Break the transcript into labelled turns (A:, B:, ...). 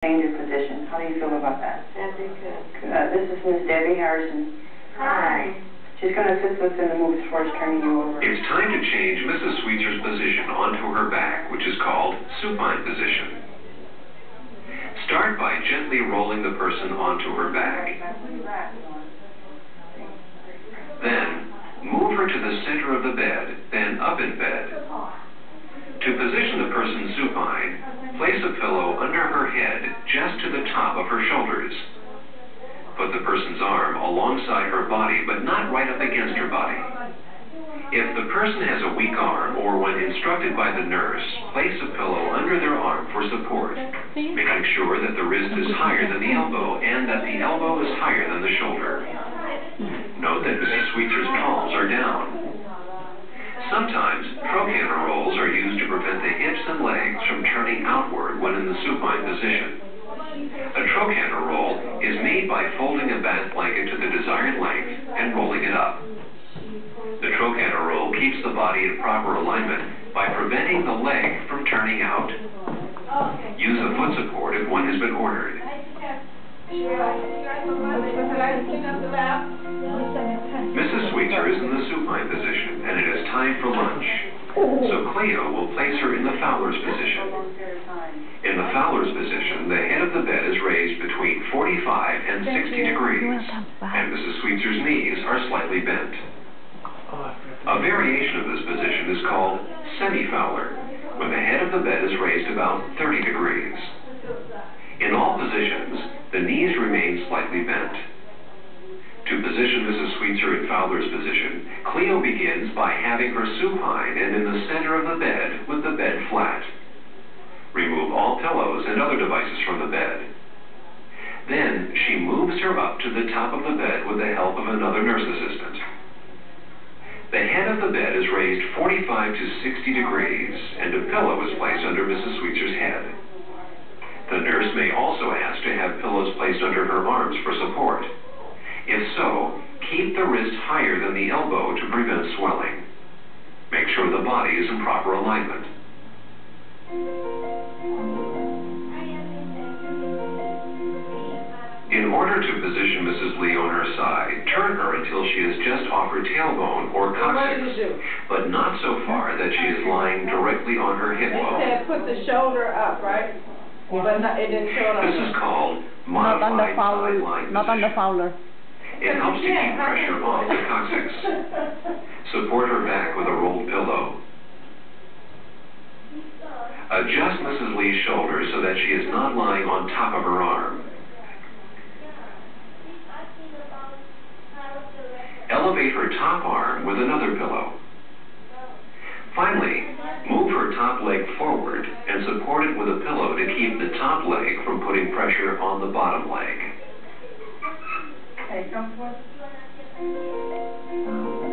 A: change of position. How do you feel about that?
B: That'd be good.
A: This is Miss Debbie Harrison.
B: Hi.
A: She's going to assist us in the move towards turning you over.
C: It's time to change Mrs. Sweetzer's position onto her back, which is called supine position. Start by gently rolling the person onto her back. Then, move her to the center of the bed, then up in bed. To position the person supine, place a pillow under her head just to the top of her shoulders. Put the person's arm alongside her body, but not right up against her body. If the person has a weak arm, or when instructed by the nurse, place a pillow under their arm for support, making sure that the wrist is higher than the elbow and that the elbow is higher than the shoulder. Note that Mrs. Sweetzer's palms are down. Sometimes, trochanter rolls are used to prevent the hips and legs from turning outward when in the supine position. A trochanter roll is made by folding a bath blanket to the desired length and rolling it up. The trochanter roll keeps the body in proper alignment by preventing the leg from turning out. Use a foot support if one has been ordered. Mrs. Sweetzer is in the supine position, and it is time for lunch. So Cleo will place her in the Fowler's position. In the Fowler's position, the head of the bed is raised between 45 and 60 degrees, and Mrs. Sweetzer's knees are slightly bent. A variation of this position is called semi-Fowler, when the head of the bed is raised about 30 degrees. In all positions, the knees remain slightly bent. To position Mrs. Sweetzer in Fowler's position, Cleo begins by having her supine and in the center of the bed with the bed flat. Remove all pillows and other devices from the bed. Then she moves her up to the top of the bed with the help of another nurse assistant. The head of the bed is raised 45 to 60 degrees and a pillow is placed under Mrs. Sweetzer's head. The nurse may also ask to have pillows placed under her arms for support. If so, keep the wrist higher than the elbow to prevent swelling. Make sure the body is in proper alignment. In order to position Mrs. Lee on her side, turn her until she is just off her tailbone or coccyx, but not so far that she is lying directly on her hip bone.
B: It said put the shoulder up, right? But not, it didn't show it on.
C: This is called modified sideline
D: not on the Fowler.
C: It helps to keep pressure off the coccyx. Support her back with a rolled pillow. Adjust Mrs. Lee's shoulders so that she is not lying on top of her arm. Elevate her top arm with another pillow. Finally, move her top leg forward.